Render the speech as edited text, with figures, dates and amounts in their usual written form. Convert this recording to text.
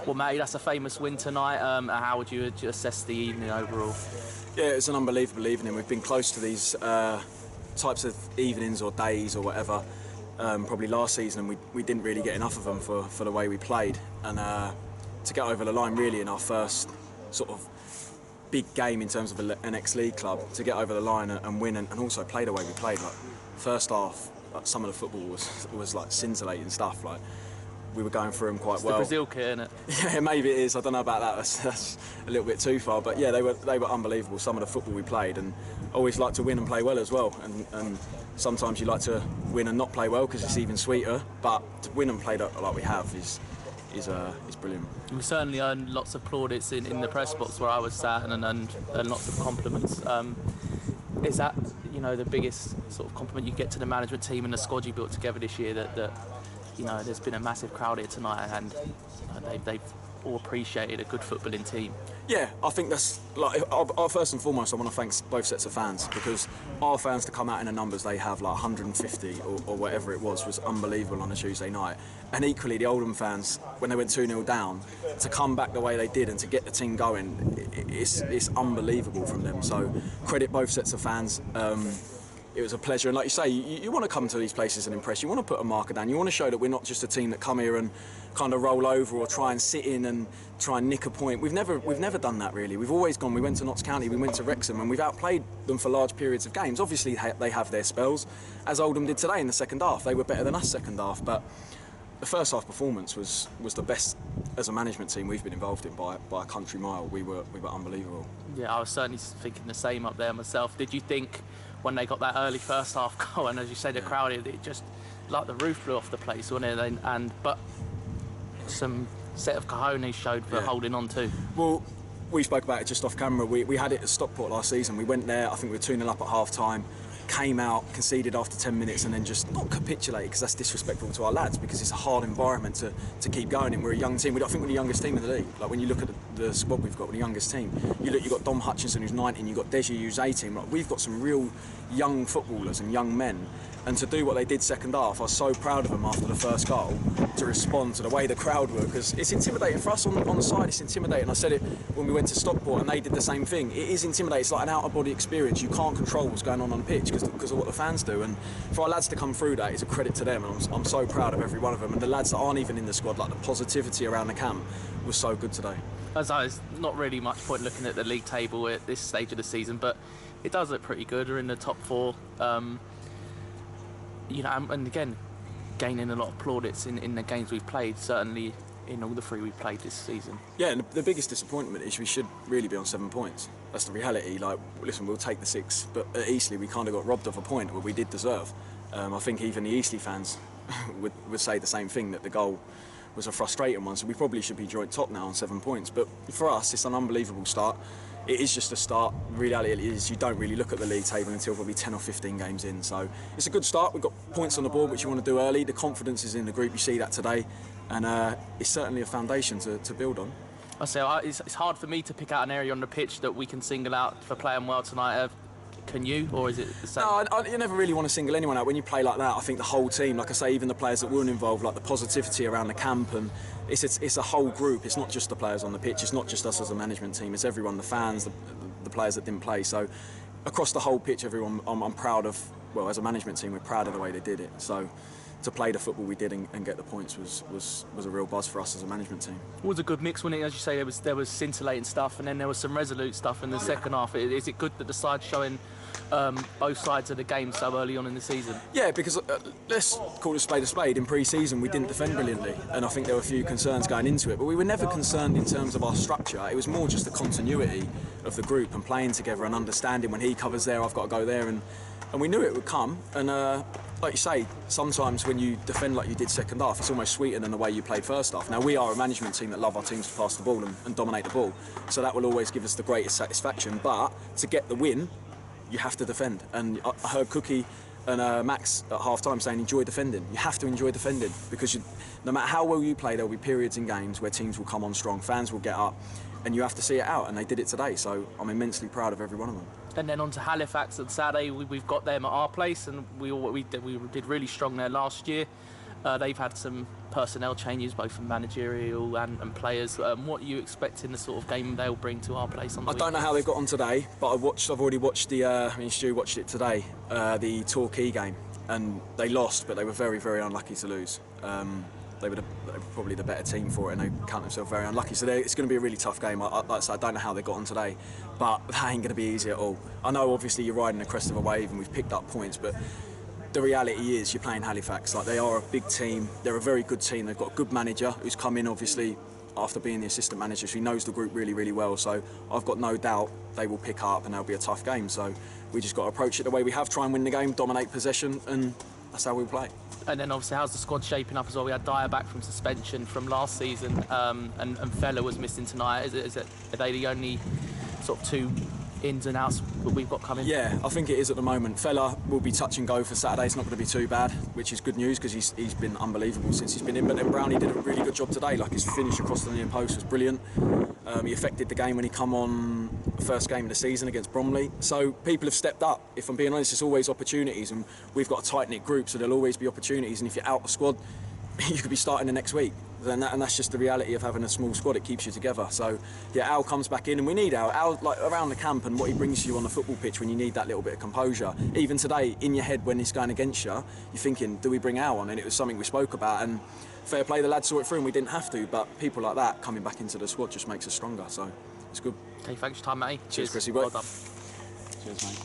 Well, Matty, that's a famous win tonight. How would you assess the evening overall? Yeah, it's an unbelievable evening. We've been close to these types of evenings or days or whatever probably last season, and we didn't really get enough of them for the way we played. And to get over the line really in our first sort of big game in terms of an ex-league club, to get over the line and win and also play the way we played. Like first half, like, some of the football was like scintillating stuff. Like we were going through them quite well. It's the Brazil kit, isn't it? Yeah, maybe it is. I don't know about that. That's a little bit too far. But yeah, they were unbelievable. Some of the football we played, and always like to win and play well as well. And sometimes you like to win and not play well because it's even sweeter. But to win and play like we have is brilliant. We certainly earned lots of plaudits in the press box where I was sat, and lots of compliments. Is that the biggest sort of compliment you get to the management team and the squad you built together this year? That there's been a massive crowd here tonight, and they've all appreciated a good footballing team. Yeah, I think that's like our first and foremost. I want to thank both sets of fans, because our fans to come out in the numbers they have, like 150 or whatever it was unbelievable on a Tuesday night. And equally, the Oldham fans, when they went 2-0 down, to come back the way they did and to get the team going, it's unbelievable from them. So credit both sets of fans. It was a pleasure, and like you say, you want to come to these places and impress. You want to put a marker down. You want to show that we're not just a team that come here and kind of roll over or try and sit in and try and nick a point. We've never done that really. We've always gone. We went to Notts County, we went to Wrexham, and we've outplayed them for large periods of games. Obviously, they have their spells, as Oldham did today in the second half. They were better than us second half, but the first half performance was the best as a management team we've been involved in by a country mile. We were unbelievable. Yeah, I was certainly thinking the same up there myself. Did you think when they got that early first half goal, and as you say, the crowd, it just like the roof blew off the place, wasn't it? But some set of cojones showed for holding on too. Well, we spoke about it just off camera. We had it at Stockport last season. We went there, I think we were 2-0 up at half time, came out, conceded after 10 minutes, and then just not capitulated, because that's disrespectful to our lads, because it's a hard environment to keep going in. We're a young team. I think we're the youngest team in the league. Like when you look at the squad we've got, we're the youngest team. You've got Dom Hutchinson who's 19, you've got Deji who's 18. Like, we've got some real young footballers and young men. And to do what they did second half, I was so proud of them after the first goal, to respond to the way the crowd were, because it's intimidating for us on the side. It's intimidating. I said it when we went to Stockport and they did the same thing. It is intimidating. It's like an out-of-body experience. You can't control what's going on the pitch because of what the fans do. And for our lads to come through that is a credit to them. And I'm so proud of every one of them. And the lads that aren't even in the squad, like the positivity around the camp was so good today. As I was not really much point looking at the league table at this stage of the season, but it does look pretty good. We're in the top four. And again, gaining a lot of plaudits in the games we've played, certainly in all the three we've played this season. Yeah, and the biggest disappointment is we should really be on 7 points. That's the reality. Like, listen, we'll take the 6, but at Eastleigh we kind of got robbed of a point where we did deserve. I think even the Eastleigh fans would say the same thing, that the goal was a frustrating one, so we probably should be joint top now on 7 points. But for us, it's an unbelievable start. It is just a start. Reality is you don't really look at the league table until probably 10 or 15 games in. So it's a good start. We've got points on the board, which you want to do early. The confidence is in the group. You see that today. And it's certainly a foundation to build on. I say it's hard for me to pick out an area on the pitch that we can single out for playing well tonight. Can you, or is it the same? No, you never really want to single anyone out. When you play like that, I think the whole team, like I say, even the players that weren't involved, like the positivity around the camp, and it's a whole group. It's not just the players on the pitch. It's not just us as a management team. It's everyone, the fans, the players that didn't play. So across the whole pitch, everyone, I'm proud of. Well, as a management team, we're proud of the way they did it. So to play the football we did and get the points was a real buzz for us as a management team. It was a good mix, wasn't it? As you say, there was scintillating stuff, and then there was some resolute stuff in the second half. Is it good that the side's showing both sides of the game so early on in the season? Yeah, because let's call a spade. In pre-season we didn't defend brilliantly, and I think there were a few concerns going into it, but we were never concerned in terms of our structure. It was more just the continuity of the group and playing together and understanding when he covers there, I've got to go there, and we knew it would come. And like you say, sometimes when you defend like you did second half, it's almost sweeter than the way you played first half. Now, we are a management team that love our teams to pass the ball and dominate the ball, so that will always give us the greatest satisfaction. But to get the win, you have to defend. And I heard Cookie and Max at half-time saying, enjoy defending. You have to enjoy defending, because no matter how well you play, there will be periods in games where teams will come on strong, fans will get up, and you have to see it out, and they did it today. So I'm immensely proud of every one of them. And then on to Halifax on Saturday. We've got them at our place, and we did really strong there last year. They've had some personnel changes, both from managerial and players. What are you expecting the sort of game they'll bring to our place on the I don't know how they've got on today, but I've already watched Stu watched it today, the Torquay game, and they lost, but they were very, very unlucky to lose. They were probably the better team for it, and they count themselves very unlucky. So it's going to be a really tough game. Like I said, I don't know how they got on today, but that ain't going to be easy at all. I know, obviously, you're riding the crest of a wave, and we've picked up points, but the reality is you're playing Halifax. Like, they are a big team. They're a very good team. They've got a good manager who's come in, obviously, after being the assistant manager, so he knows the group really, really well. So I've got no doubt they will pick up, and they'll be a tough game. So we just got to approach it the way we have, try and win the game, dominate possession, and that's how we play. And then obviously, how's the squad shaping up as well? We had Dyer back from suspension from last season, and Fella was missing tonight. Are they the only sort of two ins and outs that we've got coming? Yeah, I think it is at the moment. Fella will be touch and go for Saturday. It's not going to be too bad, which is good news because he's been unbelievable since he's been in. But then Brownie did a really good job today. Like, his finish across the near post was brilliant. He affected the game when he come on the first game of the season against Bromley. So people have stepped up. If I'm being honest, there's always opportunities, and we've got a tight-knit group, so there'll always be opportunities. And if you're out the squad, you could be starting the next week. And that's just the reality of having a small squad. It keeps you together. So yeah, Al comes back in, and we need Al, like, around the camp, and what he brings you on the football pitch when you need that little bit of composure. Even today, in your head when it's going against you, you're thinking, do we bring Al on? And it was something we spoke about, and fair play, the lads saw it through, and we didn't have to. But people like that coming back into the squad just makes us stronger. So it's good. Okay, thanks for your time, mate. Cheers, Chrissy. Well done. Cheers, mate.